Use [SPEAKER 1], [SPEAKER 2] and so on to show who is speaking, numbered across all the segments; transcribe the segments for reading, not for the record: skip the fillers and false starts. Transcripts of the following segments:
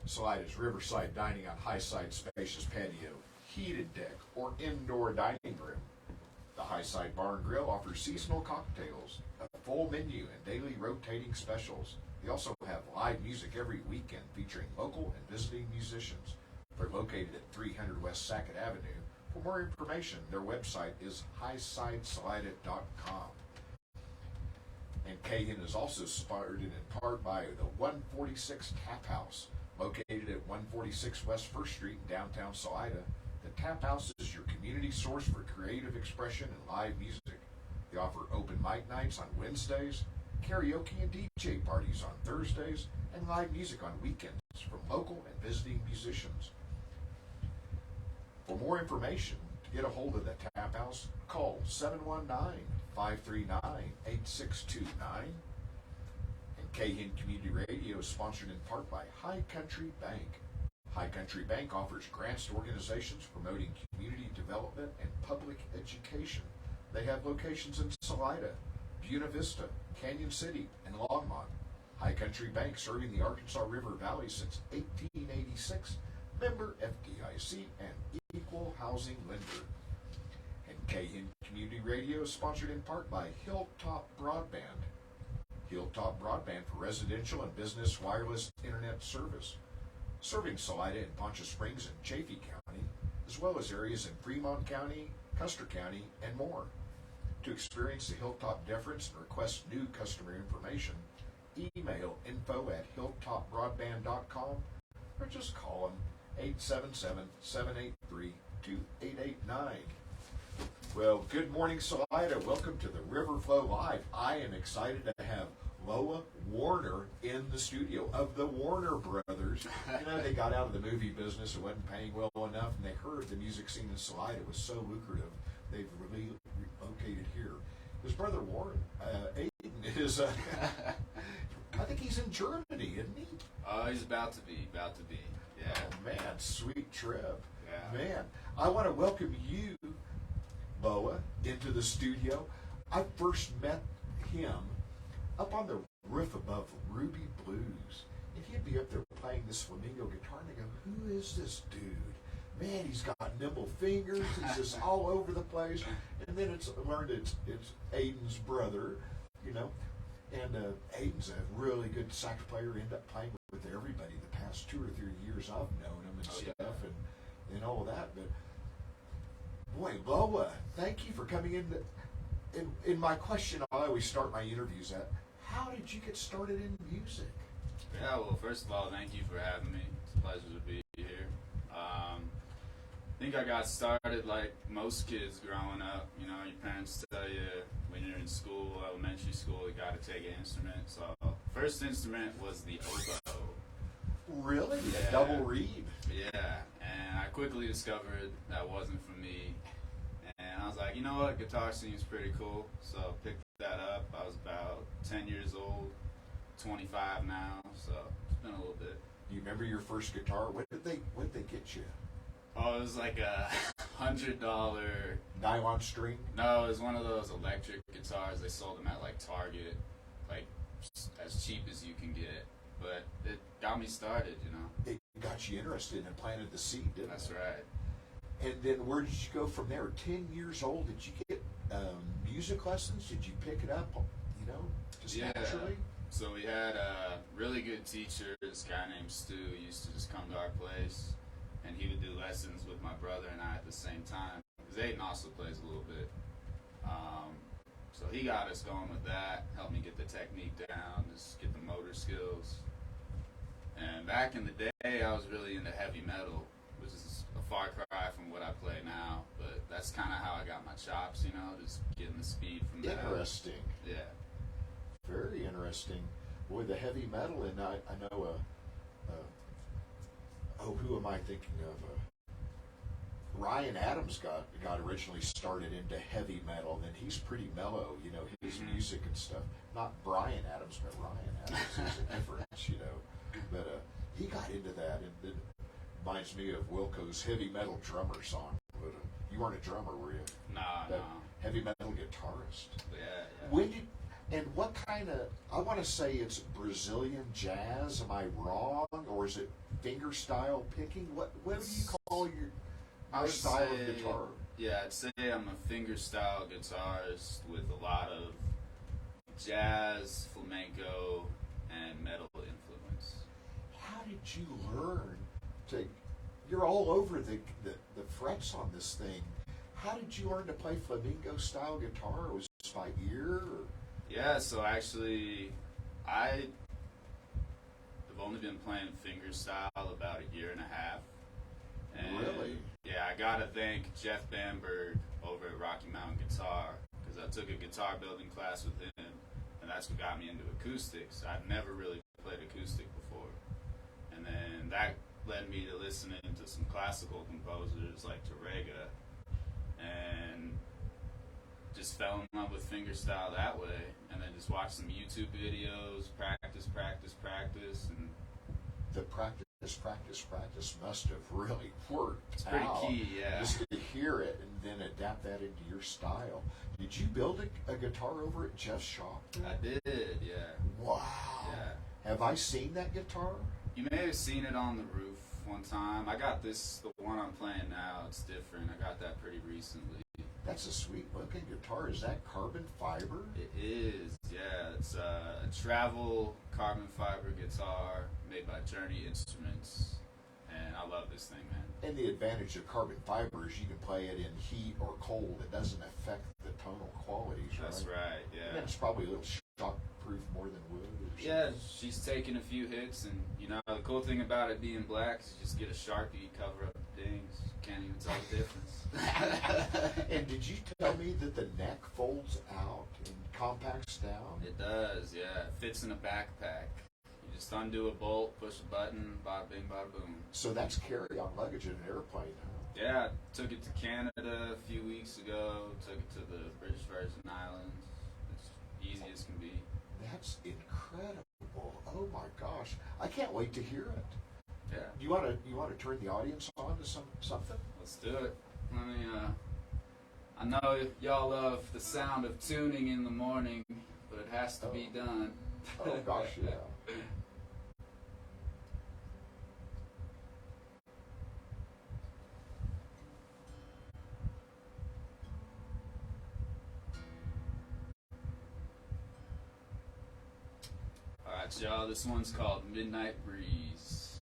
[SPEAKER 1] Salida's riverside dining on high-side spacious patio, heated deck, or indoor dining room. The Highside Bar and Grill offers seasonal cocktails, a full menu, and daily rotating specials. They also have live music every weekend featuring local and visiting musicians. They're located at 300 West Sackett Avenue. For more information, their website is highsidesalida.com. And Cahan is also supported in part by the 146 Tap House, located at 146 West 1st Street in downtown Salida. The Tap House is your community source for creative expression and live music. They offer open mic nights on Wednesdays, karaoke and DJ parties on Thursdays, and live music on weekends from local and visiting musicians. For more information, to get a hold of the Tap House, call 719-539-8629. And Cahan Community Radio is sponsored in part by High Country Bank. High Country Bank offers grants to organizations promoting community development and public education. They have locations in Salida, Buena Vista, Canyon City, and Longmont. High Country Bank serving the Arkansas River Valley since 1886. Member FDIC and equal housing lender. And Cahan Community Radio is sponsored in part by Hilltop Broadband. Hilltop Broadband for residential and business wireless internet service, serving Salida and Poncha Springs and Chaffee County, as well as areas in Fremont County, Custer County, and more. To experience the Hilltop difference and request new customer information, email info@hilltopbroadband.com or just call them 877-783-2889. Well, good morning, Salida. Welcome to the Riverflow Live. I am excited to have Loa Warner in the studio of the Warner Brothers. You know, they got out of the movie business. It wasn't paying well enough, and they heard the music scene in Salida was so lucrative, they've really relocated here. His brother Warren, Aiden, is, I think he's in Germany, isn't he?
[SPEAKER 2] He's about to be, yeah.
[SPEAKER 1] Oh, man, sweet trip.
[SPEAKER 2] Yeah.
[SPEAKER 1] Man, I want to welcome you, Loa, into the studio. I first met him up on the roof above Ruby Blues, and he'd be up there playing this flamingo guitar, and I go, who is this dude? Man, he's got nimble fingers, he's just all over the place. And then I learned it's Aiden's brother, you know, and Aiden's a really good sax player, ended up playing with everybody the past 2 or 3 years I've known him and stuff, and all of that. But boy, Loa, thank you for coming in. In my question, I always start my interviews at, how did you get started in music?
[SPEAKER 2] Yeah, well, first of all, thank you for having me. It's a pleasure to be here. I think I got started like most kids growing up. You know, your parents tell you when you're in school, elementary school, you got to take an instrument. So first instrument was the oboe.
[SPEAKER 1] Really?
[SPEAKER 2] Yeah.
[SPEAKER 1] Double reed?
[SPEAKER 2] Yeah, and I quickly discovered that wasn't for me. And I was like, you know what, guitar seems pretty cool. So I picked that up. I was about 10 years old, 25 now, so it's been a little bit.
[SPEAKER 1] Do you remember your first guitar? What did they get you?
[SPEAKER 2] Oh, it was like a $100
[SPEAKER 1] nylon string?
[SPEAKER 2] No, it was one of those electric guitars. They sold them at like Target, like as cheap as you can get. But it got me started, you know.
[SPEAKER 1] It got you interested and planted the seed, didn't
[SPEAKER 2] That's
[SPEAKER 1] it?
[SPEAKER 2] right.
[SPEAKER 1] And then where did you go from there? 10 years old, did you get music lessons? Did you pick it up, you know, just naturally?
[SPEAKER 2] So we had a really good teacher, this guy named Stu. He used to just come to our place, and he would do lessons with my brother and I at the same time. Because Aiden also plays a little bit. So he got us going with that, helped me get the technique down, just get the motor skills. And back in the day, I was really into heavy metal, which is a far cry from what I play now. But that's kind of how I got my chops, you know, just getting the speed from that.
[SPEAKER 1] Interesting.
[SPEAKER 2] Yeah.
[SPEAKER 1] Very interesting. Boy, the heavy metal, and I know, who am I thinking of? Ryan Adams got originally started into heavy metal, and he's pretty mellow, you know, his music and stuff. Not Brian Adams, but Ryan Adams is a difference, you know. But he got into that, and it reminds me of Wilco's heavy metal drummer song. But you weren't a drummer, were you?
[SPEAKER 2] No.
[SPEAKER 1] Heavy metal guitarist.
[SPEAKER 2] Yeah.
[SPEAKER 1] When And what kind of, I want to say it's Brazilian jazz, am I wrong? Or is it finger style picking? What do you call
[SPEAKER 2] I
[SPEAKER 1] your
[SPEAKER 2] would
[SPEAKER 1] style
[SPEAKER 2] say,
[SPEAKER 1] of guitar?
[SPEAKER 2] Yeah, I'd say I'm a finger style guitarist with a lot of jazz, flamenco, and metal influence.
[SPEAKER 1] How did you learn to, you're all over the frets on this thing. How did you learn to play flamenco style guitar? Was it by ear? Or?
[SPEAKER 2] Yeah, so actually, I have only been playing fingerstyle about a year and a half. And
[SPEAKER 1] Really?
[SPEAKER 2] Yeah, I gotta thank Jeff Bamberg over at Rocky Mountain Guitar, because I took a guitar building class with him, and that's what got me into acoustics. I'd never really played acoustic before. And then that led me to listening to some classical composers like Torrega, and just fell in love with fingerstyle that way, and then just watched some YouTube videos, practice, and
[SPEAKER 1] The practice must have really worked.
[SPEAKER 2] it's pretty key, yeah.
[SPEAKER 1] Just to hear it and then adapt that into your style. Did you build a guitar over at Jeff's shop?
[SPEAKER 2] I did, yeah.
[SPEAKER 1] Wow.
[SPEAKER 2] Yeah.
[SPEAKER 1] Have I seen that guitar?
[SPEAKER 2] You may have seen it on the roof one time. I got this, the one I'm playing now, it's different. I got that pretty recently.
[SPEAKER 1] That's a sweet looking guitar. Is that carbon fiber?
[SPEAKER 2] It is, yeah. It's a travel carbon fiber guitar made by Journey Instruments, and I love this thing, man.
[SPEAKER 1] And the advantage of carbon fiber is you can play it in heat or cold. It doesn't affect the tonal qualities, right?
[SPEAKER 2] That's right, yeah.
[SPEAKER 1] And it's probably a little shock-proof more than wood. Or
[SPEAKER 2] Yeah,
[SPEAKER 1] something.
[SPEAKER 2] she's taken a few hits, and you know the cool thing about it being black is you just get a Sharpie, cover up the dings. Can't even tell the difference.
[SPEAKER 1] And did you tell me that the neck folds out and compacts down?
[SPEAKER 2] It does, yeah. It fits in a backpack. You just undo a bolt, push a button, bada bing, bada boom.
[SPEAKER 1] So that's carry-on luggage in an airplane, huh?
[SPEAKER 2] Yeah, I took it to Canada a few weeks ago. Took it to the British Virgin Islands. It's easy as can be.
[SPEAKER 1] That's incredible. Oh my gosh. I can't wait to hear it.
[SPEAKER 2] Yeah,
[SPEAKER 1] You want to turn the audience on to something?
[SPEAKER 2] let's do it. I mean, I know y'all love the sound of tuning in the morning, but it has to be done.
[SPEAKER 1] Oh gosh, yeah.
[SPEAKER 2] Alright, y'all, this one's called Midnight Breeze.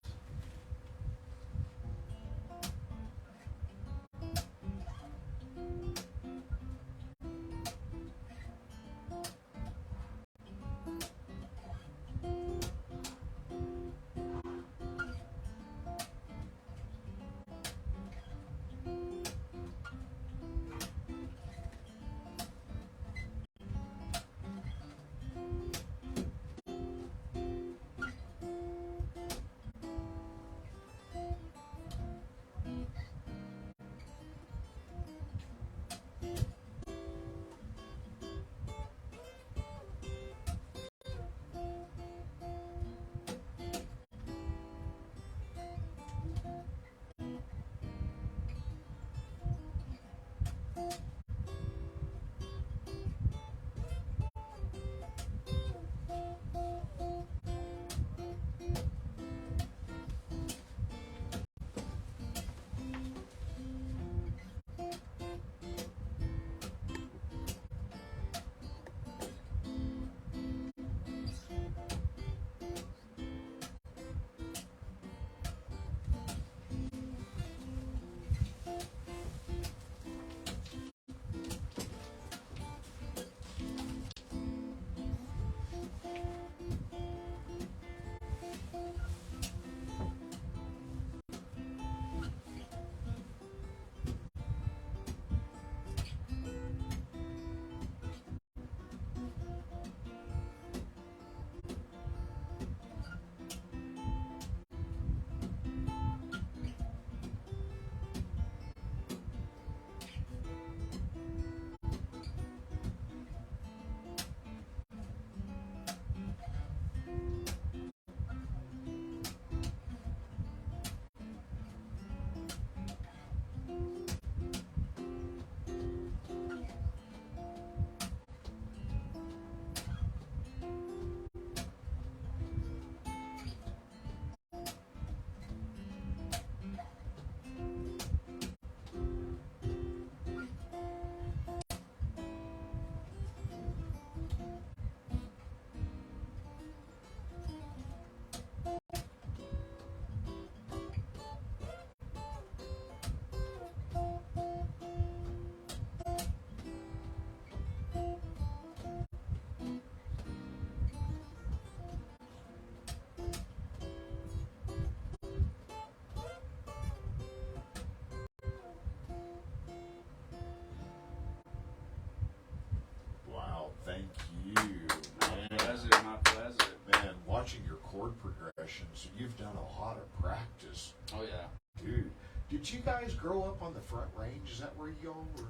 [SPEAKER 1] So you've done a lot of practice.
[SPEAKER 2] Oh yeah.
[SPEAKER 1] Dude, did you guys grow up on the Front Range? Is that where y'all were?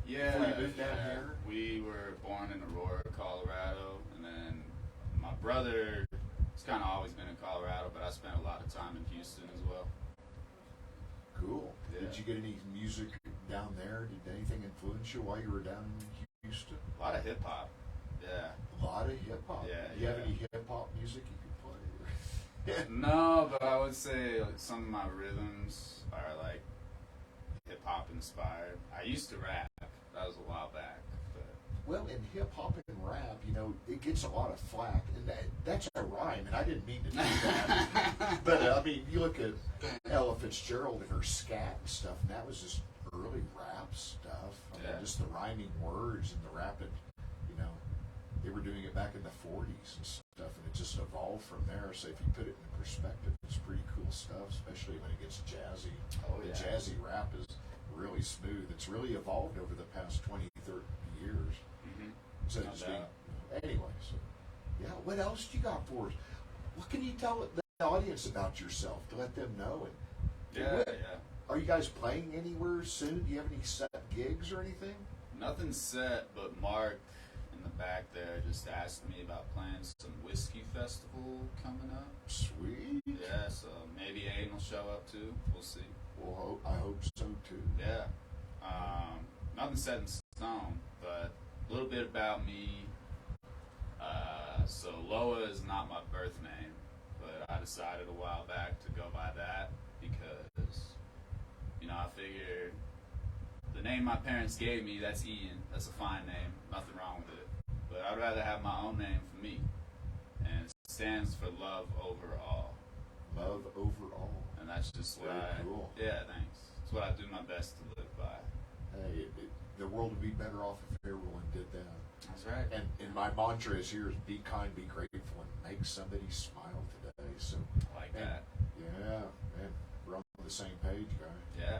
[SPEAKER 2] Yeah,
[SPEAKER 1] Before you moved down here?
[SPEAKER 2] We were born in Aurora, Colorado, and then my brother has kind of always been in Colorado, but I spent a lot of time in Houston as well.
[SPEAKER 1] Cool.
[SPEAKER 2] Yeah.
[SPEAKER 1] Did you get any music down there? Did anything influence you while you were down in Houston?
[SPEAKER 2] A lot of hip hop. Yeah.
[SPEAKER 1] A lot of hip hop.
[SPEAKER 2] Yeah,
[SPEAKER 1] Do you have
[SPEAKER 2] yeah.
[SPEAKER 1] any hip hop music you can play?
[SPEAKER 2] No, but I would say like, some of my rhythms are like hip hop inspired. I used to rap. That was a while back. But
[SPEAKER 1] Well, in hip hop and rap, you know, it gets a lot of flack, and that's a rhyme, and I didn't mean to do that. But I mean, you look at Ella Fitzgerald and her scat and stuff, and that was just early rap stuff. I mean,
[SPEAKER 2] Yeah.
[SPEAKER 1] just the rhyming words and the rapid, you know, they were doing it back in the 40s and stuff, and it just evolved from there. So if you put it in perspective, it's pretty cool stuff, especially when it gets jazzy.
[SPEAKER 2] Oh,
[SPEAKER 1] The
[SPEAKER 2] yeah.
[SPEAKER 1] jazzy rap is really smooth. It's really evolved over the past 20, 30 years.
[SPEAKER 2] Mhm.
[SPEAKER 1] So
[SPEAKER 2] No
[SPEAKER 1] to speak.
[SPEAKER 2] doubt.
[SPEAKER 1] Anyway, so yeah, what else do you got for us? What can you tell the audience about yourself to let them know? And
[SPEAKER 2] Yeah,
[SPEAKER 1] what-
[SPEAKER 2] yeah.
[SPEAKER 1] Are you guys playing anywhere soon? Do you have any set gigs or anything?
[SPEAKER 2] Nothing set, but Mark in the back there just asked me about playing some whiskey festival coming up.
[SPEAKER 1] Sweet.
[SPEAKER 2] Yeah, so maybe Aiden will show up too. We'll see.
[SPEAKER 1] Well, I hope so too.
[SPEAKER 2] Yeah. Nothing set in stone, but a little bit about me. So Loa is not my birth name, but I decided a while back to go by that because, you know, I figured the name my parents gave me, that's Ian. That's a fine name. Nothing wrong with it. But I'd rather have my own name for me. And it stands for love overall.
[SPEAKER 1] Love overall.
[SPEAKER 2] And that's just what
[SPEAKER 1] Very cool.
[SPEAKER 2] Yeah, thanks. It's what I do my best to live by.
[SPEAKER 1] Hey, the world would be better off if everyone did that.
[SPEAKER 2] That's right.
[SPEAKER 1] And my mantra is here is be kind, be grateful, and make somebody smile today. So
[SPEAKER 2] I like
[SPEAKER 1] and,
[SPEAKER 2] that.
[SPEAKER 1] Yeah, man, we're on the same page, guy.
[SPEAKER 2] Yeah.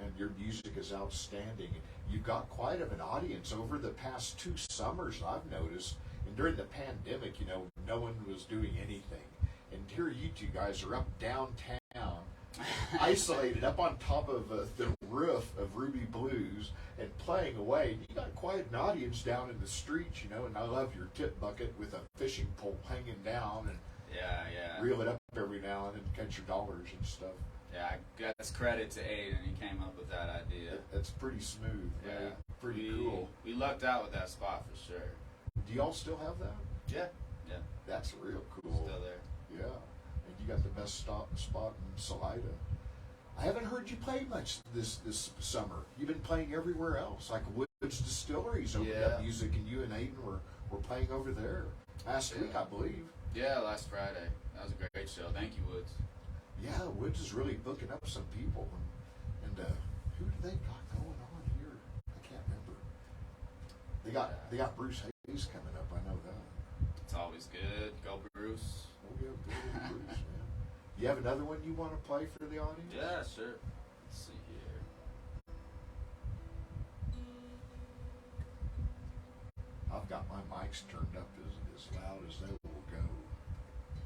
[SPEAKER 1] And your music is outstanding. You've got quite of an audience over the past 2 summers, I've noticed. And during the pandemic, you know, no one was doing anything. And here you two guys are up downtown, isolated up on top of the roof of Ruby Blues and playing away. You got quite an audience down in the streets, you know, and I love your tip bucket with a fishing pole hanging down and
[SPEAKER 2] Yeah.
[SPEAKER 1] reel it up every now and then to catch your dollars and stuff.
[SPEAKER 2] Yeah, I guess credit to Aiden. He came up with that idea.
[SPEAKER 1] That's pretty smooth,
[SPEAKER 2] Yeah.
[SPEAKER 1] man. Pretty
[SPEAKER 2] we,
[SPEAKER 1] cool.
[SPEAKER 2] We lucked out with that spot for sure.
[SPEAKER 1] Do y'all still have that?
[SPEAKER 2] Yeah. Yeah.
[SPEAKER 1] That's real cool.
[SPEAKER 2] Still there.
[SPEAKER 1] Yeah. And you got the best spot in Salida. I haven't heard you play much this summer. You've been playing everywhere else, like Woods Distilleries opened
[SPEAKER 2] Yeah.
[SPEAKER 1] up music, and you and Aiden were playing over there last week, I believe.
[SPEAKER 2] Yeah, last Friday. That was a great show. Thank you, Woods.
[SPEAKER 1] Yeah, Woods is really booking up some people, and who do they got going on here? I can't remember. They got Bruce Hayes coming up. I know that.
[SPEAKER 2] It's always good. Go Bruce.
[SPEAKER 1] Oh yeah, good Bruce, man. You have another one you want to play for the audience?
[SPEAKER 2] Yeah, sure. Let's see here.
[SPEAKER 1] I've got my mics turned up as loud as they will go.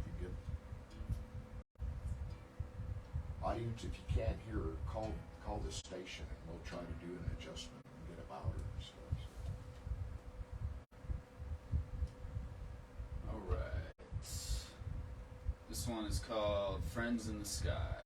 [SPEAKER 1] You get audience, if you can't hear her, call the station and we'll try to do an adjustment and get it louder and stuff.
[SPEAKER 2] All right. This one is called Friends in the Sky.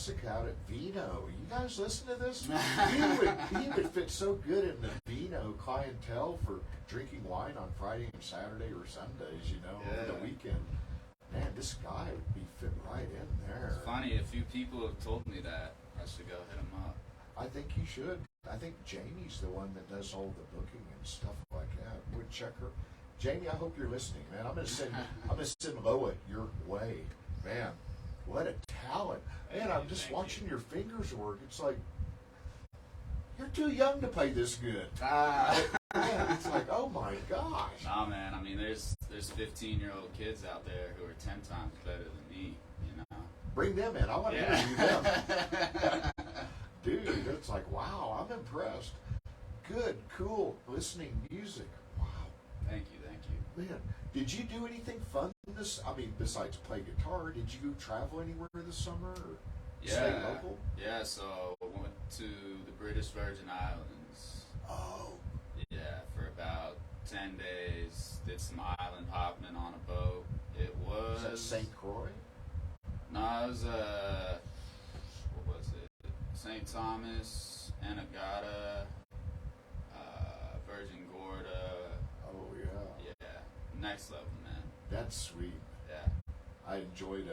[SPEAKER 1] Jessica out at Vino. You guys listen to this? He would fit so good in the Vino clientele for drinking wine on Friday and Saturday or Sundays, over the weekend. Man, this guy would be fit right in there.
[SPEAKER 2] It's funny, a few people have told me that. I should go hit him up.
[SPEAKER 1] I think you should. I think Jamie's the one that does all the booking and stuff like that. Would check her. Jamie, I hope you're listening, man. I'm gonna send Loa your way. Man, what a talent. Man, I'm just watching your fingers work. It's like you're too young to play this good. Man, it's like, oh my gosh.
[SPEAKER 2] Nah, man. I mean, there's 15-year-old kids out there who are 10 times better than me.
[SPEAKER 1] Bring them in. I want to interview them. Dude, it's like, wow, I'm impressed. Good, cool, listening music. Wow.
[SPEAKER 2] Thank you.
[SPEAKER 1] Man, did you do anything fun besides play guitar? Did you travel anywhere this summer? Or stay local?
[SPEAKER 2] Yeah, so I went to the British Virgin Islands.
[SPEAKER 1] Oh.
[SPEAKER 2] Yeah, for about 10 days. Did some island hopping on a boat. It was...
[SPEAKER 1] Was that St. Croix?
[SPEAKER 2] No, it was, what was it? St. Thomas, Anegada, Virgin Gorda.
[SPEAKER 1] Oh, yeah.
[SPEAKER 2] Yeah, next level, man.
[SPEAKER 1] That's sweet.
[SPEAKER 2] Yeah.
[SPEAKER 1] I enjoyed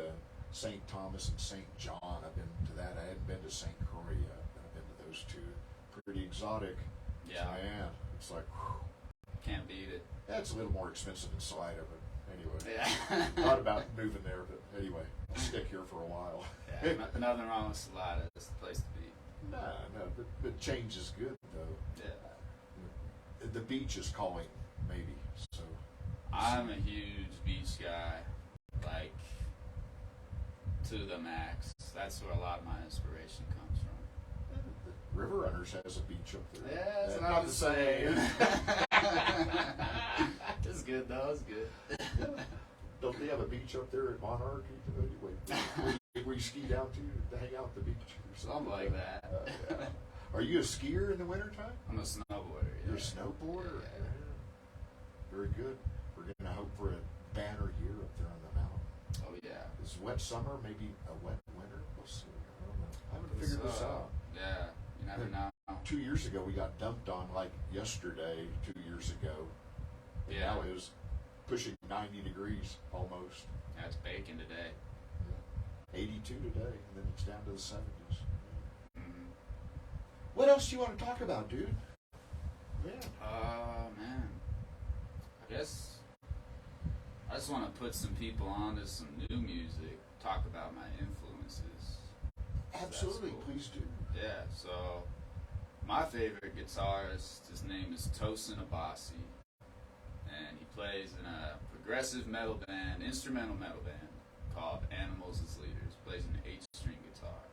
[SPEAKER 1] St. Thomas and St. John. I've been to that. I hadn't been to St. Croix yet. I've been to those two. Pretty exotic.
[SPEAKER 2] Yeah.
[SPEAKER 1] Man, it's like, whew.
[SPEAKER 2] Can't beat it.
[SPEAKER 1] That's a little more expensive than Salida, but anyway.
[SPEAKER 2] Yeah.
[SPEAKER 1] Thought about moving there, but anyway, I'll stick here for a while.
[SPEAKER 2] Yeah, nothing wrong with Salida. It's the place to be.
[SPEAKER 1] No, but change is good, though.
[SPEAKER 2] Yeah.
[SPEAKER 1] The beach is calling, maybe, so.
[SPEAKER 2] I'm a huge beach guy, like, to the max. That's where a lot of my inspiration comes from.
[SPEAKER 1] River Runners has a beach up there.
[SPEAKER 2] Yeah, it's
[SPEAKER 1] not the same.
[SPEAKER 2] It's good, though. It's good.
[SPEAKER 1] Don't they have a beach up there at Monarch? Where you ski down to hang out at the beach? Or
[SPEAKER 2] Something like that.
[SPEAKER 1] Yeah. Are you a skier in the wintertime?
[SPEAKER 2] I'm a snowboarder. Yeah.
[SPEAKER 1] You're a snowboarder?
[SPEAKER 2] Yeah.
[SPEAKER 1] Very good. We're going to hope for a banner year up there on the mountain.
[SPEAKER 2] Oh, yeah.
[SPEAKER 1] It's wet summer, maybe a wet winter. We'll see. I don't know. I haven't figured this out.
[SPEAKER 2] Yeah, you never know.
[SPEAKER 1] 2 years ago, we got dumped on like yesterday, 2 years ago. And
[SPEAKER 2] Yeah.
[SPEAKER 1] now it was pushing 90 degrees almost.
[SPEAKER 2] Yeah, it's baking today.
[SPEAKER 1] 82 today, and then it's down to the 70s.
[SPEAKER 2] Mm-hmm.
[SPEAKER 1] What else do you want to talk about, dude? Yeah.
[SPEAKER 2] Man. I guess I just want to put some people on to some new music, talk about my influences.
[SPEAKER 1] Absolutely,
[SPEAKER 2] Cool.
[SPEAKER 1] please do.
[SPEAKER 2] Yeah, so my favorite guitarist, his name is Tosin Abasi, and he plays in a progressive metal band, instrumental metal band called Animals as Leaders. Plays an 8-string guitar.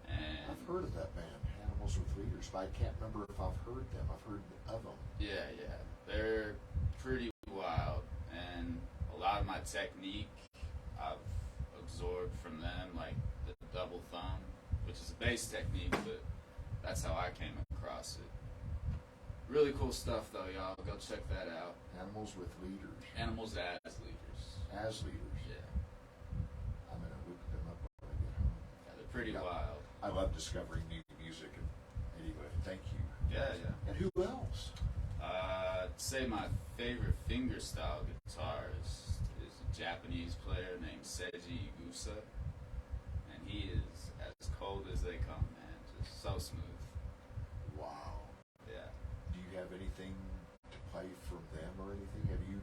[SPEAKER 2] And
[SPEAKER 1] I've heard of that band, Animals with Leaders, but I can't remember if I've heard them. I've heard of them.
[SPEAKER 2] yeah, they're pretty wild, and a lot of my technique I've absorbed from them, like the double thumb, which is a bass technique, but that's how I came across it. Really cool stuff, though, y'all. Go check that out.
[SPEAKER 1] Animals with Leaders.
[SPEAKER 2] Animals as Leaders.
[SPEAKER 1] As Leaders.
[SPEAKER 2] Yeah.
[SPEAKER 1] I'm going to look them up when I get home.
[SPEAKER 2] Yeah, they're pretty
[SPEAKER 1] Yeah.
[SPEAKER 2] wild.
[SPEAKER 1] I love discovering new music. And anyway, thank you.
[SPEAKER 2] Yeah.
[SPEAKER 1] And who else?
[SPEAKER 2] I'd say my favorite fingerstyle guitarist is a Japanese player named Seiji Igusa, and he is as cold as they come, man. Just so smooth.
[SPEAKER 1] Wow.
[SPEAKER 2] Yeah.
[SPEAKER 1] Do you have anything to play from them or anything? Have you?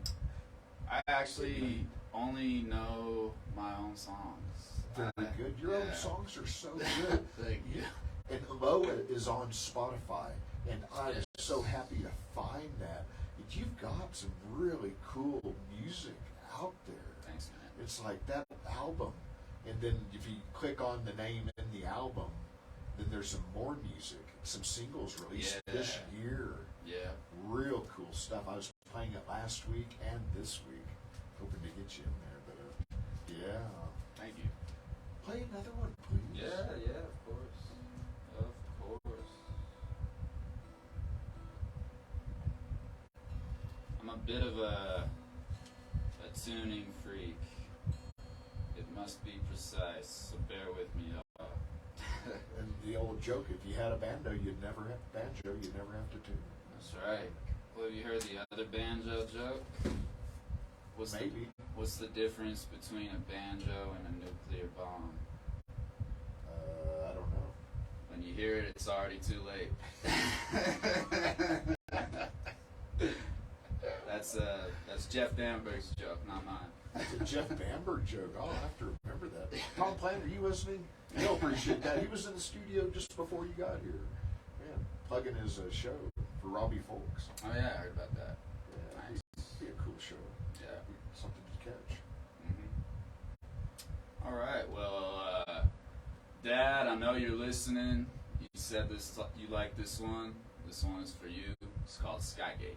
[SPEAKER 2] I actually only know my own songs.
[SPEAKER 1] Very good. Your own songs are so good.
[SPEAKER 2] Thank you.
[SPEAKER 1] And Loa is on Spotify, and I'm so happy to find that. You've got some really cool music out there.
[SPEAKER 2] Thanks, man.
[SPEAKER 1] It's like that album, and then if you click on the name in the album, then there's some more music, some singles released this year.
[SPEAKER 2] Yeah.
[SPEAKER 1] Real cool stuff. I was playing it last week and this week, hoping to get you in there, but yeah.
[SPEAKER 2] Thank you.
[SPEAKER 1] Play another one, please.
[SPEAKER 2] Yeah, of course. Of course. I'm a bit of a tuning freak. It must be precise, so bear with me, y'all.
[SPEAKER 1] And the old joke, if you had a banjo, you'd never have to tune.
[SPEAKER 2] That's right. Well, have you heard the other banjo joke?
[SPEAKER 1] Maybe.
[SPEAKER 2] What's the difference between a banjo and a nuclear bomb?
[SPEAKER 1] I don't know.
[SPEAKER 2] When you hear it, it's already too late. That's Jeff Bamberg's joke, not mine.
[SPEAKER 1] That's a Jeff Bamberg joke. I'll have to remember that. Tom Plant, are you listening? He'll appreciate that. He was in the studio just before you got here. Man, plugging his show for Robbie Folks.
[SPEAKER 2] Oh yeah, I heard about that.
[SPEAKER 1] Yeah,
[SPEAKER 2] Nice.
[SPEAKER 1] It'd be a cool show.
[SPEAKER 2] Yeah.
[SPEAKER 1] Something to catch.
[SPEAKER 2] Mm-hmm. All right. Well, Dad, I know you're listening. You said you like this one. This one is for you. It's called Skygate.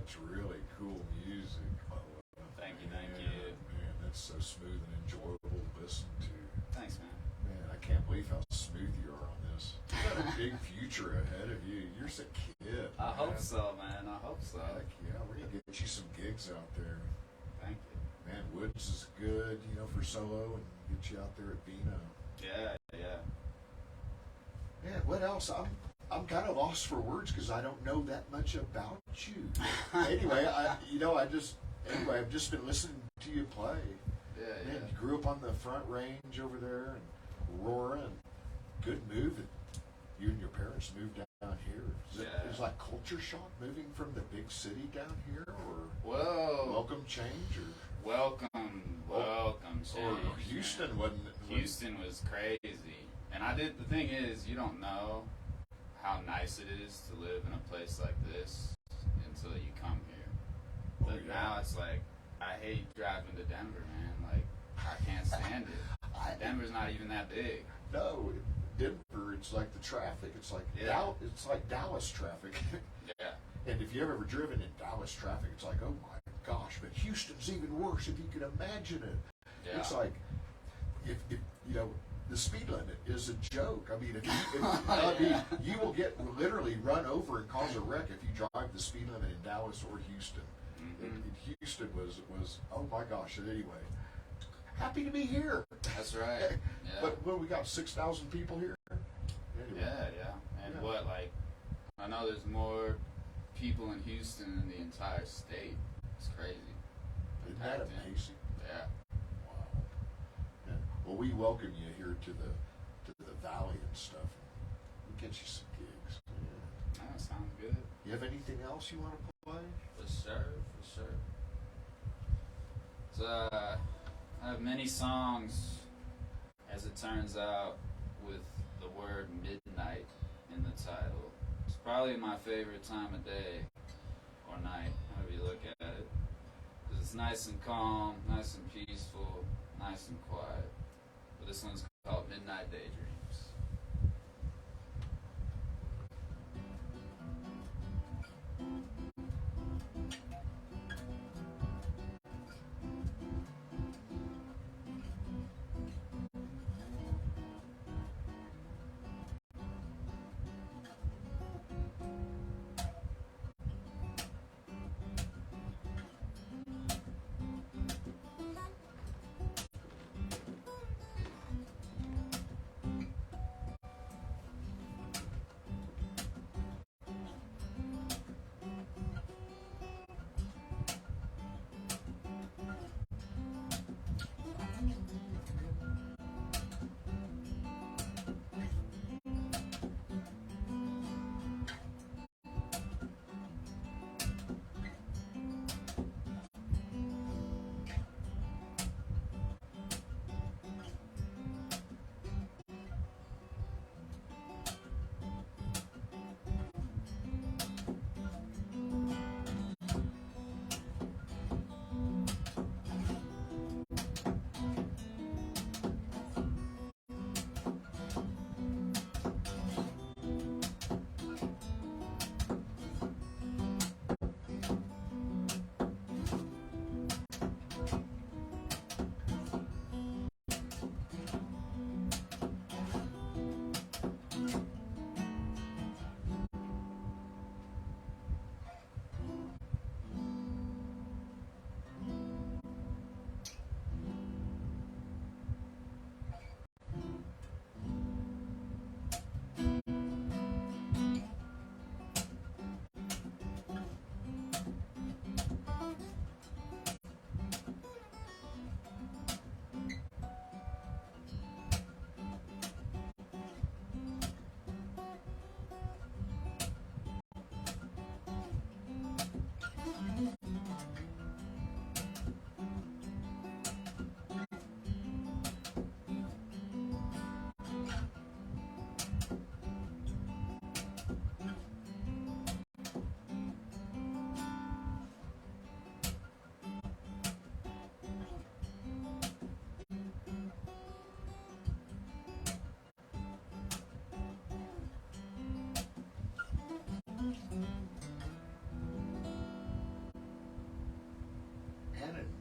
[SPEAKER 1] That's really cool music.
[SPEAKER 2] Thank you.
[SPEAKER 1] Man, that's so smooth and enjoyable to listen to.
[SPEAKER 2] Thanks, man.
[SPEAKER 1] Man, I can't believe how smooth you are on this. You got a big future ahead of you. You're just a kid.
[SPEAKER 2] I hope so, man. I hope so.
[SPEAKER 1] Heck yeah, we're gonna get you some gigs out there.
[SPEAKER 2] Thank you.
[SPEAKER 1] Man, Woods is good, for solo, and get you out there at Vino.
[SPEAKER 2] Yeah.
[SPEAKER 1] Man, what else? I'm kind of lost for words because I don't know that much about you. Anyway, I've just been listening to you play.
[SPEAKER 2] Yeah.
[SPEAKER 1] Man, you grew up on the Front Range over there in Aurora, and good move. You and your parents moved down here. Is like culture shock moving from the big city down here, or
[SPEAKER 2] Whoa.
[SPEAKER 1] welcome change, or
[SPEAKER 2] Welcome welcome change.
[SPEAKER 1] Or Houston wasn't.
[SPEAKER 2] Houston was crazy. And the thing is, you don't know how nice it is to live in a place like this until you come here. But now it's like, I hate driving to Denver, man. Like, I can't stand it. Denver's not even that big.
[SPEAKER 1] No, Denver, it's like the traffic. It's like it's like Dallas traffic.
[SPEAKER 2] Yeah. And
[SPEAKER 1] if you've ever driven in Dallas traffic, it's like, oh my gosh. But Houston's even worse, if you can imagine it.
[SPEAKER 2] Yeah.
[SPEAKER 1] It's like, if you know, the speed limit is a joke. I mean, if you will get literally run over and cause a wreck if you drive the speed limit in Dallas or Houston.
[SPEAKER 2] Mm-hmm.
[SPEAKER 1] In Houston was oh my gosh. Anyway, happy to be here.
[SPEAKER 2] That's right. Yeah.
[SPEAKER 1] But we got 6,000 people here. Anyway.
[SPEAKER 2] Yeah. And what, like, I know there's more people in Houston than the entire state. It's crazy.
[SPEAKER 1] Isn't that amazing?
[SPEAKER 2] Yeah.
[SPEAKER 1] Wow. Yeah. Well, we welcome you here to the valley and stuff. We'll get you some gigs. Yeah.
[SPEAKER 2] That sounds good.
[SPEAKER 1] You have anything else you want to play?
[SPEAKER 2] For sure. So, I have many songs, as it turns out, with the word midnight in the title. It's probably my favorite time of day or night, however you look at it. Because it's nice and calm, nice and peaceful, nice and quiet. But this one's called Midnight Daydreams.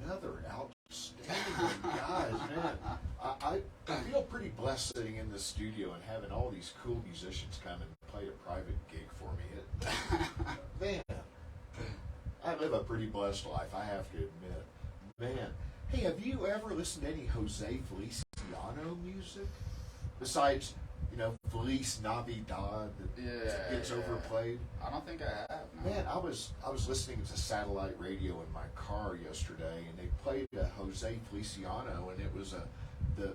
[SPEAKER 1] Another outstanding one. Guys, man, I feel pretty blessed sitting in the studio and having all these cool musicians come and play a private gig for me. Man, I live a pretty blessed life, I have to admit. Man, hey, have you ever listened to any Jose Feliciano music? Besides, you know, Feliz Navidad that gets overplayed.
[SPEAKER 2] I don't think I have. No.
[SPEAKER 1] Man, I was listening to satellite radio in my car yesterday, and they played Jose Feliciano, and it was the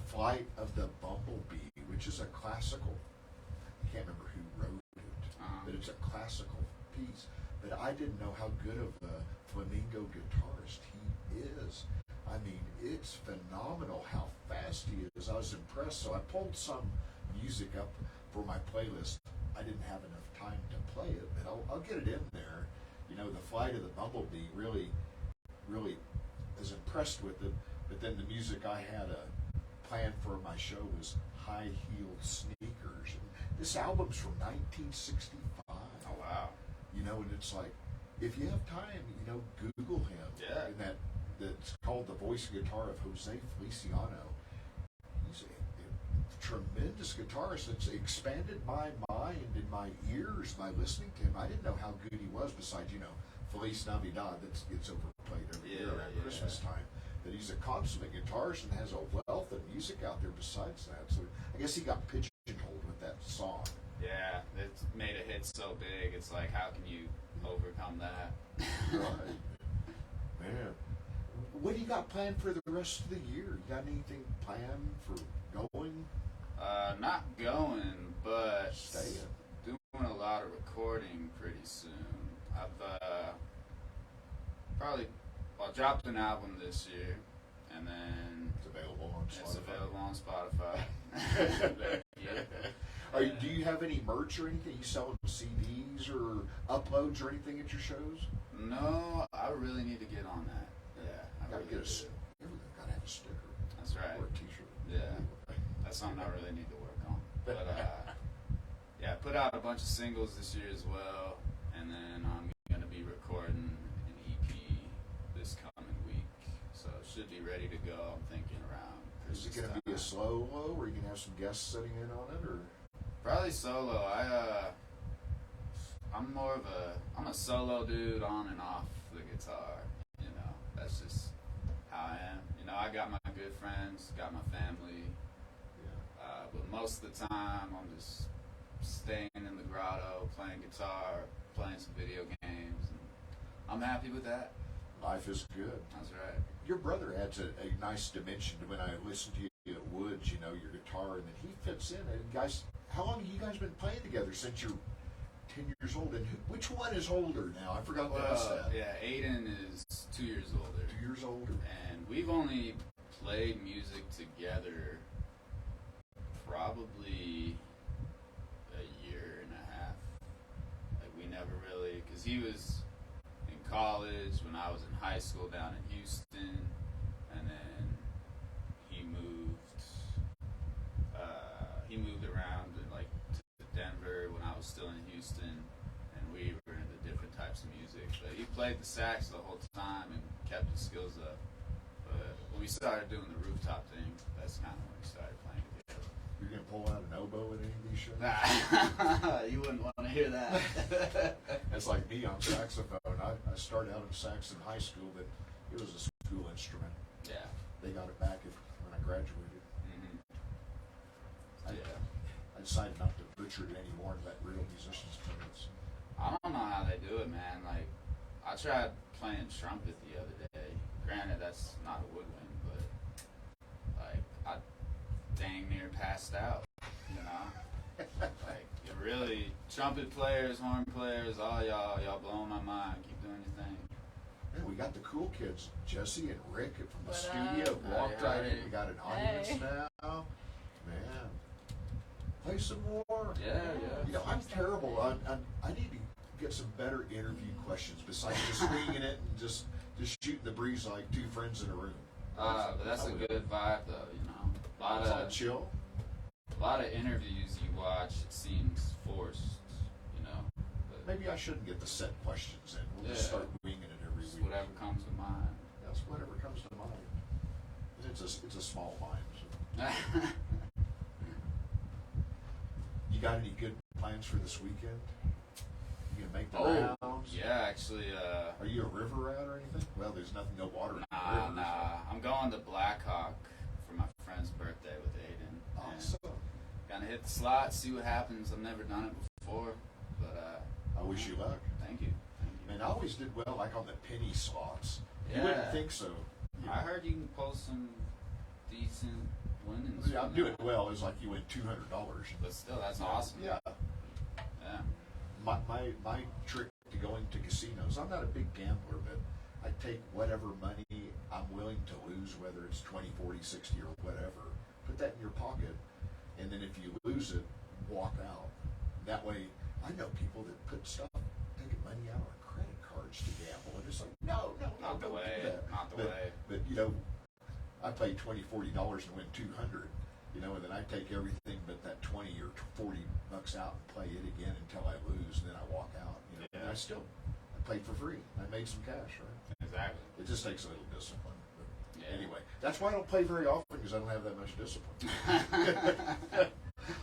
[SPEAKER 1] Flight of the Bumblebee, which is a classical. I can't remember who wrote it, but it's a classical piece. but I didn't know how good of a flamenco guitarist he is. I mean, it's phenomenal how fast he is. I was impressed, so I pulled some music up for my playlist. I didn't have enough time to play it, but I'll get it in there. You know, the Flight of the Bumblebee really was impressed with it, but then the music I had planned for my show was High-Heeled Sneakers. And this album's from 1965.
[SPEAKER 2] Oh, wow.
[SPEAKER 1] You know, and it's like, if you have time, you know, Google him.
[SPEAKER 2] Yeah.
[SPEAKER 1] And that's called The Voice Guitar of Jose Feliciano. He's a tremendous guitarist. It's expanded my mind and my ears by listening to him. I didn't know how good he was, besides, you know, Feliz Navidad, that gets overplayed every year around Christmas time. But he's a consummate guitarist and has a wealth of music out there besides that. So I guess he got pigeonholed with that song.
[SPEAKER 2] Yeah, it's made a hit so big. It's like, how can you overcome that?
[SPEAKER 1] Right. Man. What do you got planned for the rest of the year? You got anything planned for going?
[SPEAKER 2] Not going, but
[SPEAKER 1] Staying.
[SPEAKER 2] doing a lot of recording pretty soon. I'll drop an album this year, and then
[SPEAKER 1] It's available on Spotify.
[SPEAKER 2] it's available on Spotify.
[SPEAKER 1] Do you have any merch or anything? You selling CDs or uploads or anything at your shows?
[SPEAKER 2] No, I really need to get on that. Yeah, I
[SPEAKER 1] Gotta
[SPEAKER 2] really
[SPEAKER 1] get
[SPEAKER 2] do.
[SPEAKER 1] everything. Gotta have a sticker.
[SPEAKER 2] That's right.
[SPEAKER 1] Or a T-shirt.
[SPEAKER 2] Yeah, that's something I really need to work on. But yeah, I put out a bunch of singles this year as well, and then I'm gonna be recording an EP this coming week, so it should be ready to go. I'm thinking around
[SPEAKER 1] Is it
[SPEAKER 2] Christmas
[SPEAKER 1] gonna be a
[SPEAKER 2] time.
[SPEAKER 1] solo, or are you gonna have some guests sitting in on it, or?
[SPEAKER 2] Probably solo. I'm a solo dude on and off the guitar. You know, that's just how I am. You know, I got my good friends, got my family,
[SPEAKER 1] Yeah.
[SPEAKER 2] but most of the time I'm just staying in the grotto, playing guitar, playing some video games, and I'm happy with that.
[SPEAKER 1] Life is good.
[SPEAKER 2] That's right.
[SPEAKER 1] Your brother adds a nice dimension to when I listen to you at Woods, you know, your guitar, and then he fits in. And guys, how long have you guys been playing together? Since you're 10 years old? And which one is older now? I forgot to ask that.
[SPEAKER 2] Yeah, Aiden is 2 years older.
[SPEAKER 1] 2 years older.
[SPEAKER 2] And we've only played music together probably a year and a half. Like, we never really, because he was in college when I was in high school down in Houston, and then he moved around like to Denver when I was still in Houston, and we were into different types of music. But he played the sax the whole time and kept his skills up. But when we started doing the rooftop thing, that's kind of when we started playing together.
[SPEAKER 1] You're going to pull out an oboe at any of these shows?
[SPEAKER 2] You wouldn't want to hear that.
[SPEAKER 1] That's like me on saxophone. I started out in sax in high school, but it was a school instrument.
[SPEAKER 2] Yeah.
[SPEAKER 1] They got it back when I graduated.
[SPEAKER 2] Mm-hmm. Yeah.
[SPEAKER 1] I decided not to butcher it anymore and let real musicians play it. So.
[SPEAKER 2] I don't know how they do it, man. Like, I tried playing trumpet the other day. Granted, that's not a woodwind, but like, I dang near passed out. You know, like, it really, trumpet players, horn players, all y'all blowing my mind. Keep doing your thing.
[SPEAKER 1] Man, we got the cool kids, Jesse and Rick from the
[SPEAKER 3] What
[SPEAKER 1] studio.
[SPEAKER 3] up?
[SPEAKER 1] Walked
[SPEAKER 2] Hey,
[SPEAKER 1] right in.
[SPEAKER 2] hey.
[SPEAKER 1] We got an audience
[SPEAKER 3] Hey.
[SPEAKER 1] now. Man, play some more.
[SPEAKER 2] Yeah.
[SPEAKER 1] You know, I'm terrible. I need to get some better interview questions besides just winging it and just shooting the breeze like two friends in a room.
[SPEAKER 2] But that's a good vibe, though. You know,
[SPEAKER 1] It's all chill.
[SPEAKER 2] a lot of interviews you watch, it seems forced. You know, but
[SPEAKER 1] Maybe I shouldn't get the set questions in. We'll just
[SPEAKER 2] Yeah.
[SPEAKER 1] start winging it every
[SPEAKER 2] just
[SPEAKER 1] week.
[SPEAKER 2] whatever comes to mind.
[SPEAKER 1] That's whatever comes to mind. It's a small mind. So. You got any good plans for this weekend? You gonna make the rounds?
[SPEAKER 2] Yeah, actually,
[SPEAKER 1] Are you a river rat or anything? Well, there's nothing, no water in the river.
[SPEAKER 2] nah. I'm going to Blackhawk for my friend's birthday with Aiden. And
[SPEAKER 1] Awesome.
[SPEAKER 2] gonna hit the slot, see what happens. I've never done it before, but
[SPEAKER 1] I wish you luck.
[SPEAKER 2] thank you.
[SPEAKER 1] Man, I always did well, like on the penny slots. You
[SPEAKER 2] Yeah.
[SPEAKER 1] wouldn't think so.
[SPEAKER 2] I heard you can post some decent winnings.
[SPEAKER 1] I'm
[SPEAKER 2] from
[SPEAKER 1] doing
[SPEAKER 2] that.
[SPEAKER 1] well. It's like you win $200.
[SPEAKER 2] But still, that's awesome.
[SPEAKER 1] Yeah.
[SPEAKER 2] Yeah.
[SPEAKER 1] My trick to going to take whatever money I'm willing to lose, whether it's 20, 40, 60 or whatever, put that in your pocket, and then if you lose it, walk out. That way, I know people that put stuff, taking money out on credit cards to gamble, and it's like, no,
[SPEAKER 2] Not the
[SPEAKER 1] don't
[SPEAKER 2] way.
[SPEAKER 1] do that.
[SPEAKER 2] Not the way.
[SPEAKER 1] But I pay $20, $40 and win 200, and then I take everything but that 20 or 40 bucks out and play it again until I lose, and then I walk out. And I played for free. I made some cash, right?
[SPEAKER 2] Exactly.
[SPEAKER 1] It just takes a little discipline. But
[SPEAKER 2] Yeah.
[SPEAKER 1] anyway, that's why I don't play very often, because I don't have that much discipline.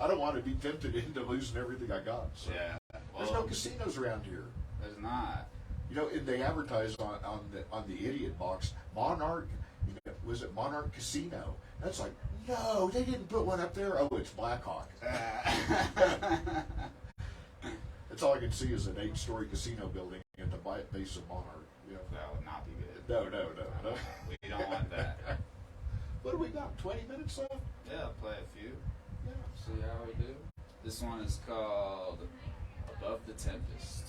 [SPEAKER 1] I don't want to be tempted into losing everything I got. So.
[SPEAKER 2] Yeah.
[SPEAKER 1] There's no casinos around here.
[SPEAKER 2] There's not.
[SPEAKER 1] And they advertise on the idiot box, Monarch. Was it Monarch Casino? That's like, no, they didn't put one up there. Oh, it's Blackhawk. That's all I can see is an 8-story casino building at the base of Monarch.
[SPEAKER 2] That would not be good.
[SPEAKER 1] No.
[SPEAKER 2] We don't want that.
[SPEAKER 1] What do we got? 20 minutes left?
[SPEAKER 2] Yeah, I'll play a few.
[SPEAKER 1] Yeah.
[SPEAKER 2] See how we do. This one is called Above the Tempest.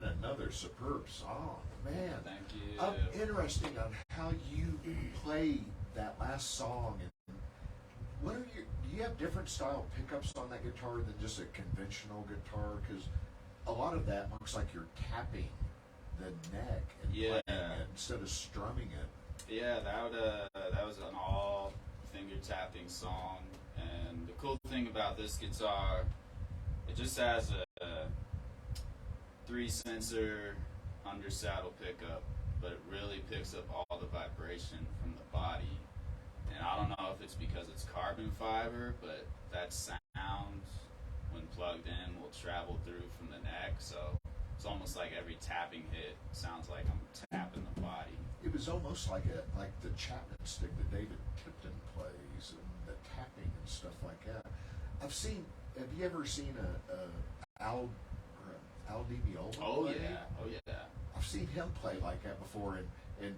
[SPEAKER 1] Another superb song, man.
[SPEAKER 2] Thank you.
[SPEAKER 1] I'm interested on how you play that last song. And what are do you have different style pickups on that guitar than just a conventional guitar? Because a lot of that looks like you're tapping the neck and playing it instead of strumming it.
[SPEAKER 2] Yeah, that was an all finger tapping song. And the cool thing about this guitar, it just has a 3-sensor under saddle pickup, but it really picks up all the vibration from the body. And I don't know if it's because it's carbon fiber, but that sound when plugged in will travel through from the neck, so it's almost like every tapping hit sounds like I'm tapping the body.
[SPEAKER 1] It was almost like the Chapman stick that David Tipton plays, and the tapping and stuff like that. Have you ever seen Al Di Meola play?
[SPEAKER 2] Oh yeah.
[SPEAKER 1] I've seen him play like that before, and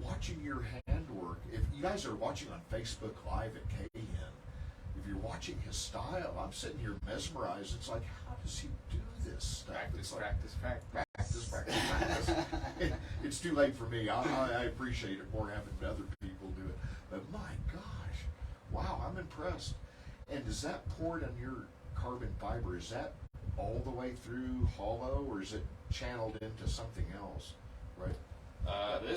[SPEAKER 1] watching your handwork. If you guys are watching on Facebook Live at KN, if you're watching his style, I'm sitting here mesmerized. It's like, how does he do this stuff? Practice. It's too late for me. I appreciate it more having other people do it. But my gosh, wow, I'm impressed. And is that poured on your carbon fiber? Is that all the way through hollow, or is it channeled into something else? Right.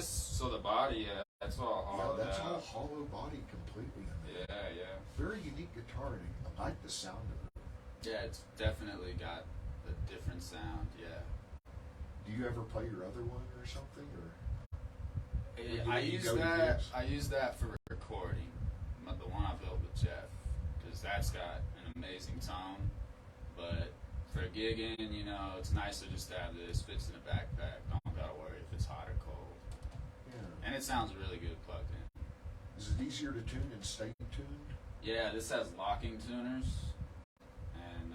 [SPEAKER 2] So the body, that's all hollow.
[SPEAKER 1] That's all hollow body completely.
[SPEAKER 2] Yeah.
[SPEAKER 1] Very unique guitar, and I like the sound of it.
[SPEAKER 2] Yeah, it's definitely got a different sound. Yeah.
[SPEAKER 1] Do you ever play your other one or something, or?
[SPEAKER 2] I
[SPEAKER 1] You
[SPEAKER 2] use
[SPEAKER 1] go to
[SPEAKER 2] that.
[SPEAKER 1] gigs?
[SPEAKER 2] I use that for recording. The one I built with Jeff, because that's got an amazing tone. But for gigging, it's nicer just to have this. Fits in a backpack. Don't gotta worry if it's hot or cold.
[SPEAKER 1] Yeah.
[SPEAKER 2] And it sounds really good plugged in.
[SPEAKER 1] Is it easier to tune and stay tuned?
[SPEAKER 2] Yeah, this has locking tuners, and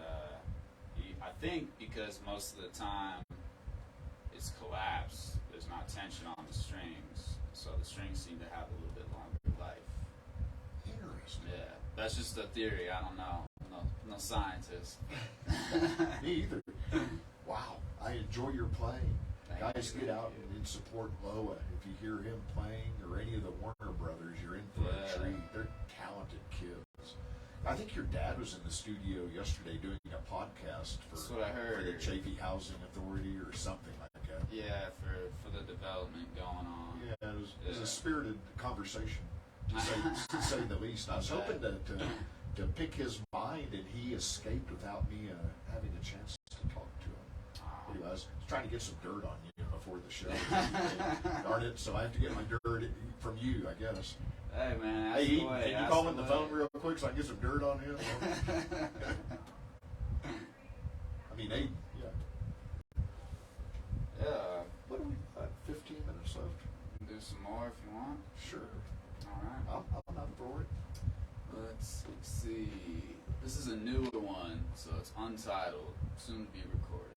[SPEAKER 2] I think because most of the time it's collapsed, there's not tension on the strings, so the strings seem to have a little bit longer life.
[SPEAKER 1] Interesting.
[SPEAKER 2] Yeah, that's just a theory. I don't know. No scientist.
[SPEAKER 1] Me either. Wow, I enjoy your playing.
[SPEAKER 2] Thank
[SPEAKER 1] Guys,
[SPEAKER 2] you.
[SPEAKER 1] get out and support Loa. If you hear him playing or any of the Warner brothers, you're in for a treat. They're talented kids. I think your dad was in the studio yesterday doing a podcast
[SPEAKER 2] That's what I heard.
[SPEAKER 1] for the Chafee Housing Authority or something like that.
[SPEAKER 2] Yeah, for the development going on.
[SPEAKER 1] Yeah, it was
[SPEAKER 2] Yeah.
[SPEAKER 1] a spirited conversation, to say the least. I was hoping to pick his mind, and he escaped without me having a chance to talk to him. Anyway, I was trying to get some dirt on you before the show. Darn it, so I have to get my dirt from you, I guess.
[SPEAKER 2] Hey man,
[SPEAKER 1] Hey,
[SPEAKER 2] ask away,
[SPEAKER 1] can you
[SPEAKER 2] ask
[SPEAKER 1] call him the
[SPEAKER 2] away.
[SPEAKER 1] phone real quick so I can get some dirt on him? I mean, hey, yeah.
[SPEAKER 2] Yeah,
[SPEAKER 1] What do we got? 15 minutes left?
[SPEAKER 2] we can do some more if you want.
[SPEAKER 1] Sure.
[SPEAKER 2] All right.
[SPEAKER 1] I'm up for it.
[SPEAKER 2] Let's see. This is a newer one, so it's untitled, soon to be recorded.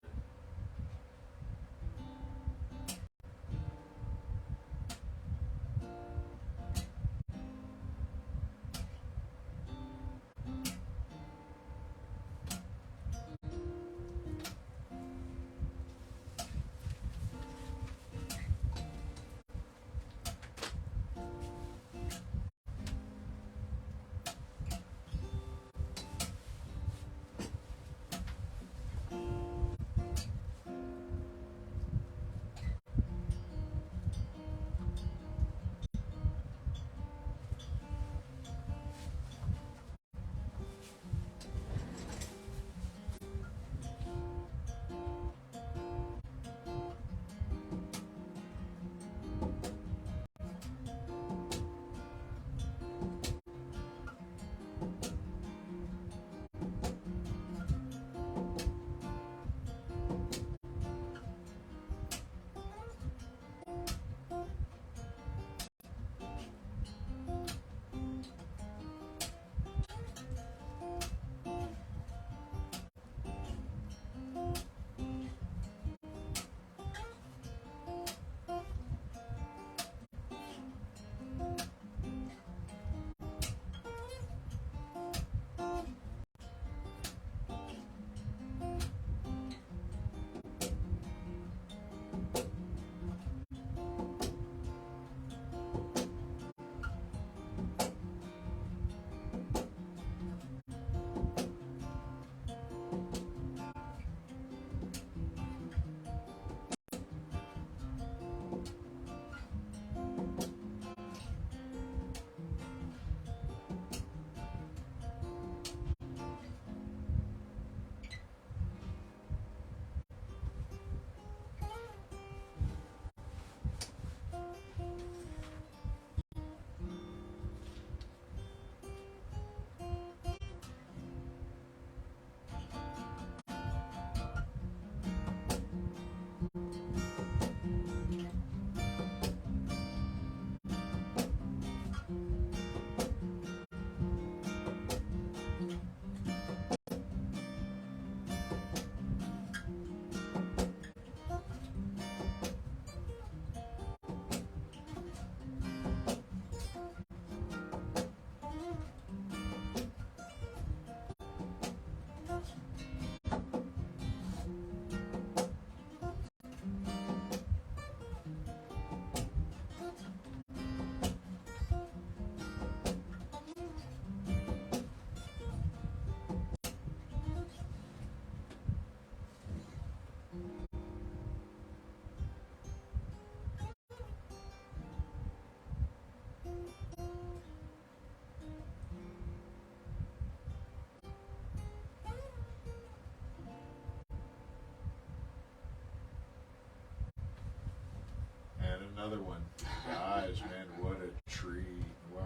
[SPEAKER 1] another one. Guys, man, what a treat. Wow.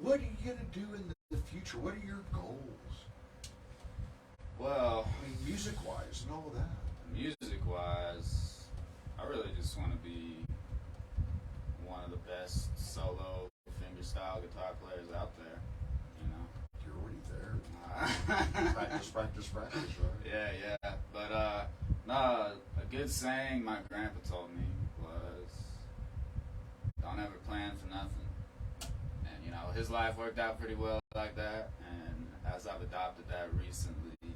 [SPEAKER 1] What are you going to do in the future? What are your goals?
[SPEAKER 2] Well,
[SPEAKER 1] I mean, music-wise and all that.
[SPEAKER 2] music-wise, I really just want to be one of the best solo fingerstyle guitar players out there. You know.
[SPEAKER 1] You're already there. Practice, right?
[SPEAKER 2] Yeah. But no, a good saying my grandpa told me was, "Don't ever plan for nothing." And you know, his life worked out pretty well like that. And as I've adopted that recently,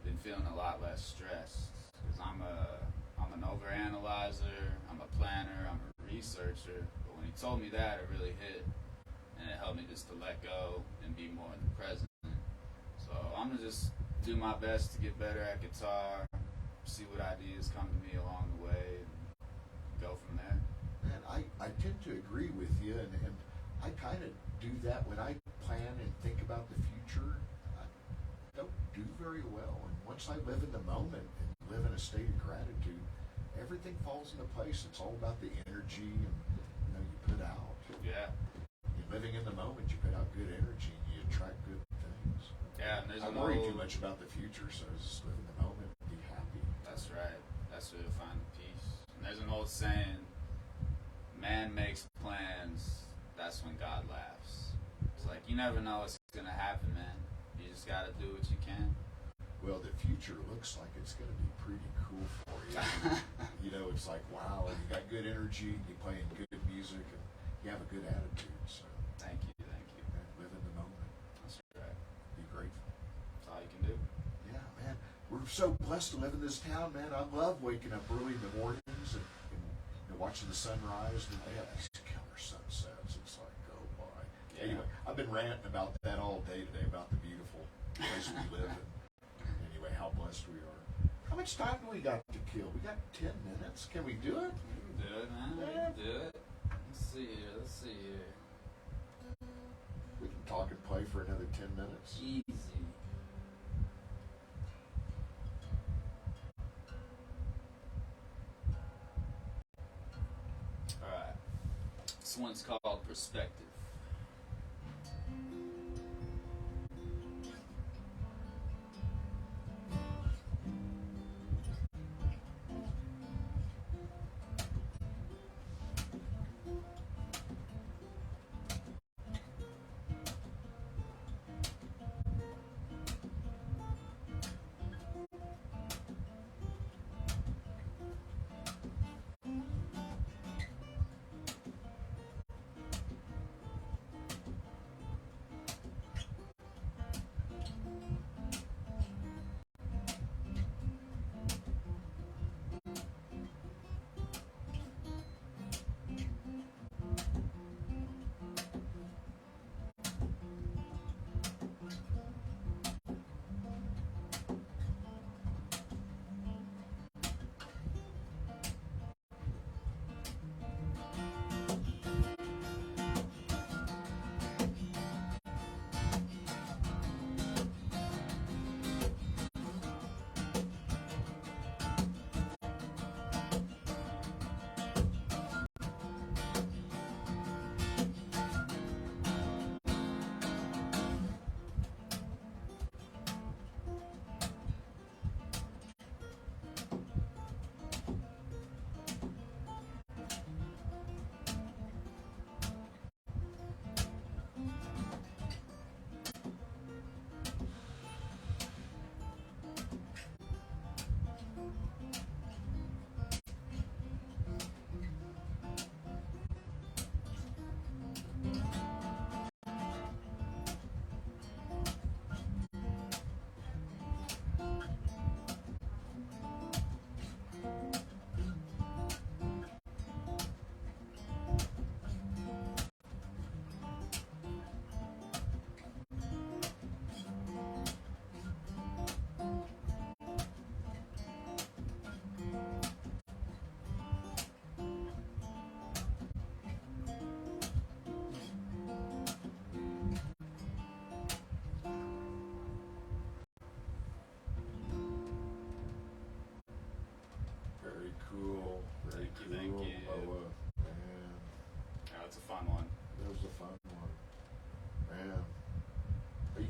[SPEAKER 2] been feeling a lot less stressed because I'm an overanalyzer, I'm a planner, I'm a researcher. But when he told me that, it really hit, and it helped me just to let go and be more in the present. So I'm gonna just do my best to get better at guitar, see what ideas come to me along the way, and go from there.
[SPEAKER 1] Man, I tend to agree with you, and I kind of do that when I plan and think about the future. I don't do very well, and once I live in the moment and live in a state of gratitude, everything falls into place. It's all about the energy and you put out.
[SPEAKER 2] Yeah.
[SPEAKER 1] You're living in the moment, you put out good energy, and you attract good things.
[SPEAKER 2] Yeah, and there's
[SPEAKER 1] I worry too much about the future, so just live in the moment and be happy.
[SPEAKER 2] That's right. That's where you'll find the peace. And there's an old saying, man makes plans, that's when God laughs. It's like, you never know what's going to happen, man. You just got to do what you can.
[SPEAKER 1] Well, the future looks like it's going to be pretty cool for you. It's like, wow, you got good energy, you're playing good music, and you have a good attitude. So
[SPEAKER 2] Thank you.
[SPEAKER 1] live in the moment.
[SPEAKER 2] That's right.
[SPEAKER 1] Be grateful.
[SPEAKER 2] That's all you can do.
[SPEAKER 1] Yeah, man. We're so blessed to live in this town, man. I love waking up early in the mornings and watching the sunrise. And they have these killer sunsets. It's like, oh my.
[SPEAKER 2] Yeah.
[SPEAKER 1] Anyway, I've been ranting about that all day today, about the beautiful place we live in. Anyway, how blessed we are. How much time do we got to kill? We got 10 minutes. Can we do it?
[SPEAKER 2] We can do it, man. We can do it. Let's see here.
[SPEAKER 1] We can talk and play for another 10 minutes.
[SPEAKER 2] Easy. Alright. This one's called Perspective.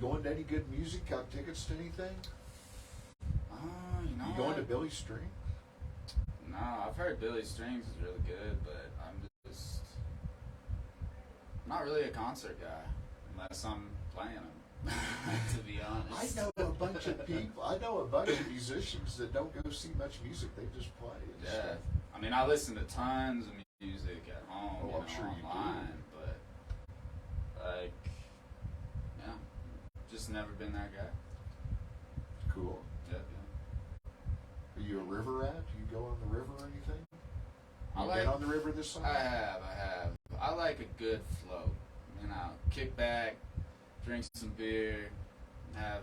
[SPEAKER 1] going to any good music? Got tickets to anything?
[SPEAKER 2] You know
[SPEAKER 1] You going
[SPEAKER 2] what?
[SPEAKER 1] to Billy String?
[SPEAKER 2] No, I've heard Billy Strings is really good, but I'm just not really a concert guy unless I'm playing them. To be honest,
[SPEAKER 1] I know a bunch of people. I know a bunch of musicians that don't go see much music. They just play. And
[SPEAKER 2] Yeah,
[SPEAKER 1] stuff.
[SPEAKER 2] I mean, I listen to tons of music at home,
[SPEAKER 1] Oh,
[SPEAKER 2] you
[SPEAKER 1] I'm
[SPEAKER 2] know,
[SPEAKER 1] sure you do.
[SPEAKER 2] online, but like, yeah, just never been that guy.
[SPEAKER 1] Cool.
[SPEAKER 2] Yeah.
[SPEAKER 1] Are you a river rat? Do you go on the river or anything?
[SPEAKER 2] I
[SPEAKER 1] You
[SPEAKER 2] like.
[SPEAKER 1] been on the river this summer?
[SPEAKER 2] I have. I like a good float. You know, kick back, drink some beer, have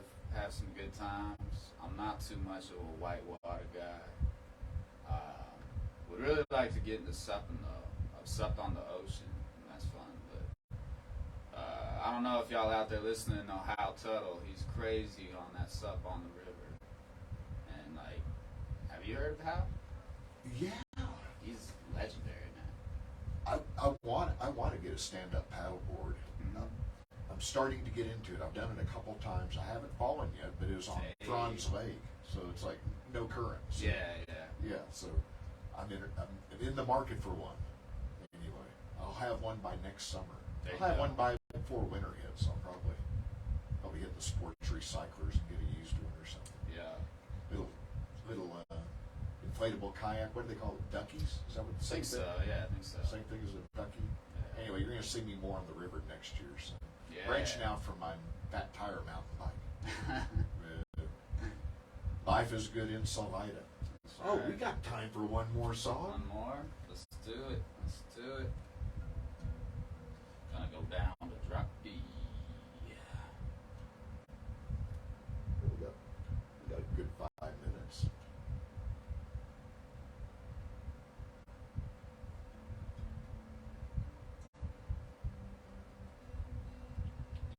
[SPEAKER 2] some good times. I'm not too much of a whitewater guy. Would really like to get into supping though. I've supped on the ocean, and that's fun. But I don't know if y'all out there listening know Hal Tuttle. He's crazy on that sup on the river. And like, have you heard of Hal?
[SPEAKER 1] Yeah.
[SPEAKER 2] He's legendary, man.
[SPEAKER 1] I want to get a stand-up paddleboard.
[SPEAKER 2] Mhm.
[SPEAKER 1] I'm starting to get into it. I've done it a couple times. I haven't fallen yet, but it was on
[SPEAKER 2] Hey.
[SPEAKER 1] Franz Lake, so it's like no current. So,
[SPEAKER 2] Yeah.
[SPEAKER 1] So I'm in the market for one. Anyway, I'll have one by next summer.
[SPEAKER 2] There
[SPEAKER 1] I'll have
[SPEAKER 2] you go.
[SPEAKER 1] one by before winter hits. I'll probably hit the sports recyclers and get a used one or something.
[SPEAKER 2] Yeah.
[SPEAKER 1] Little inflatable kayak. What do they call it? Duckies? Is that what the
[SPEAKER 2] I think
[SPEAKER 1] same
[SPEAKER 2] so.
[SPEAKER 1] thing?
[SPEAKER 2] Yeah, I think so.
[SPEAKER 1] Same thing as a ducky.
[SPEAKER 2] Yeah.
[SPEAKER 1] Anyway, you're going to see me more on the river next year. So
[SPEAKER 2] Yeah.
[SPEAKER 1] branching out from my fat tire mountain bike. Life is good in Salida. Oh, we got time for one more song.
[SPEAKER 2] One more. Let's do it. Gonna go down to drop B.
[SPEAKER 1] We got a good 5 minutes.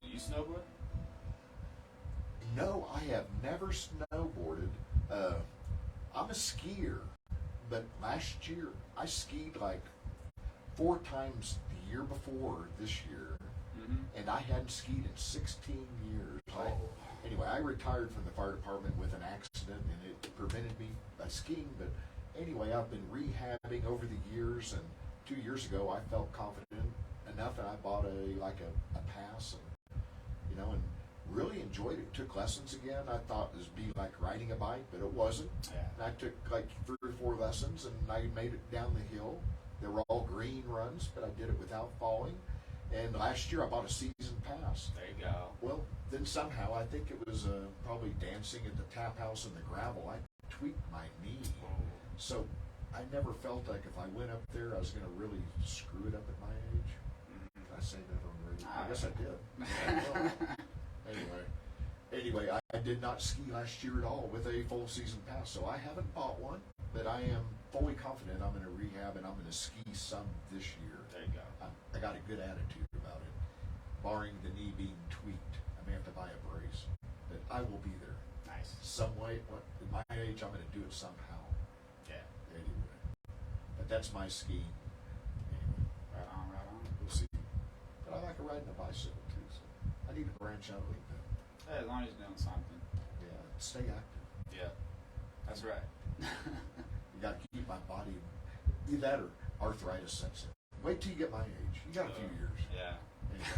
[SPEAKER 2] Do you snowboard?
[SPEAKER 1] No, I have never snowboarded. I'm a skier, but last year I skied like 4 times the year before this year,
[SPEAKER 2] Mm-hmm.
[SPEAKER 1] and I hadn't skied in 16 years.
[SPEAKER 2] Oh.
[SPEAKER 1] Anyway, I retired from the fire department with an accident, and it prevented me by skiing. But anyway, I've been rehabbing over the years, and 2 years ago I felt confident enough, and I bought a pass, and really enjoyed it. Took lessons again. I thought it would be like riding a bike, but it wasn't.
[SPEAKER 2] Yeah.
[SPEAKER 1] And I took like 3 or 4 lessons, and I made it down the hill. They were all green runs, but I did it without falling. And last year I bought a season pass.
[SPEAKER 2] There you go.
[SPEAKER 1] Well, then somehow, I think it was probably dancing at the tap house in the gravel, I tweaked my knee. So I never felt like if I went up there, I was going to really screw it up at my age. Did I say that on the radio? I guess I did. Anyway, I did not ski last year at all with a full season pass, so I haven't bought one, but I am fully confident I'm going to rehab and I'm going to ski some this year.
[SPEAKER 2] There you go.
[SPEAKER 1] I got a good attitude about it. Barring the knee being tweaked, I may have to buy a brace, but I will be there.
[SPEAKER 2] Nice.
[SPEAKER 1] Some way, at my age, I'm going to do it somehow.
[SPEAKER 2] Yeah.
[SPEAKER 1] Anyway, but that's my skiing. Anyway,
[SPEAKER 2] Right on.
[SPEAKER 1] we'll see. But I like riding a bicycle too, so I need to branch out a little bit.
[SPEAKER 2] Hey, as long as you're doing something.
[SPEAKER 1] Yeah, stay active.
[SPEAKER 2] Yeah. That's right.
[SPEAKER 1] You got to keep my body. Either that or arthritis sets in. Wait till you get my age. You got a few years.
[SPEAKER 2] Yeah.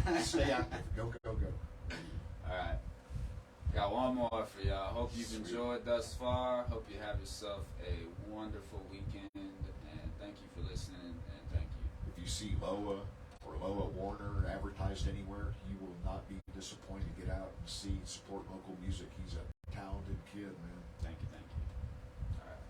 [SPEAKER 1] Anyway, stay active. Go.
[SPEAKER 2] All right. Got one more for y'all. Hope you've
[SPEAKER 1] Sweet.
[SPEAKER 2] enjoyed thus far. Hope you have yourself a wonderful weekend. And thank you for listening. And thank you.
[SPEAKER 1] If you see Loa or Loa Warner advertised anywhere, you will not be disappointed to get out and support local music. He's a talented kid, man.
[SPEAKER 2] Thank you. All right.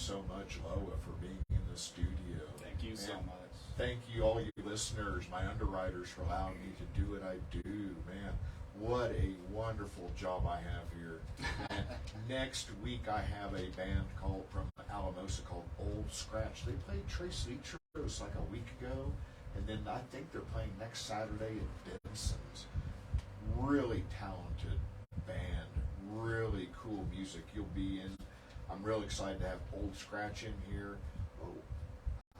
[SPEAKER 1] so much, Loa, for being in the studio.
[SPEAKER 2] Thank you so
[SPEAKER 1] Man,
[SPEAKER 2] much.
[SPEAKER 1] thank you, all you listeners, my underwriters, for allowing me to do what I do. Man, what a wonderful job I have here. And next week I have a band called from Alamosa called Old Scratch. They played Trace Vitros like a week ago, and then I think they're playing next Saturday at Benson's. Really talented band, really cool music. You'll be in. I'm real excited to have Old Scratch in here. Oh,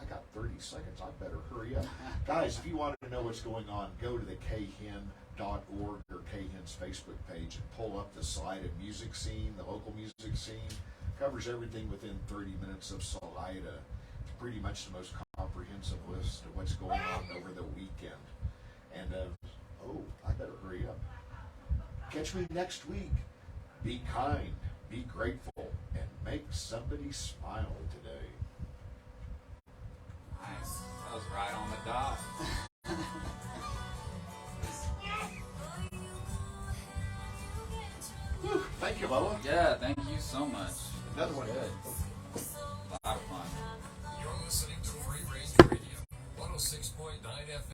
[SPEAKER 1] I got 30 seconds. I better hurry up. Guys, if you want to know what's going on, go to the khen.org or KHEN's Facebook page and pull up the slide of music scene, the local music scene. Covers everything within 30 minutes of Salida. It's pretty much the most comprehensive list of what's going on over the weekend. And, I better hurry up. Catch me next week. Be kind, be grateful, and make somebody smile today.
[SPEAKER 2] Nice. That was right on the dot.
[SPEAKER 1] Whew, thank you, Lola.
[SPEAKER 2] Yeah, thank you so much.
[SPEAKER 1] Another one.
[SPEAKER 2] Good. A lot of fun.
[SPEAKER 3] You're listening to Free Range Radio, 106.9 FM.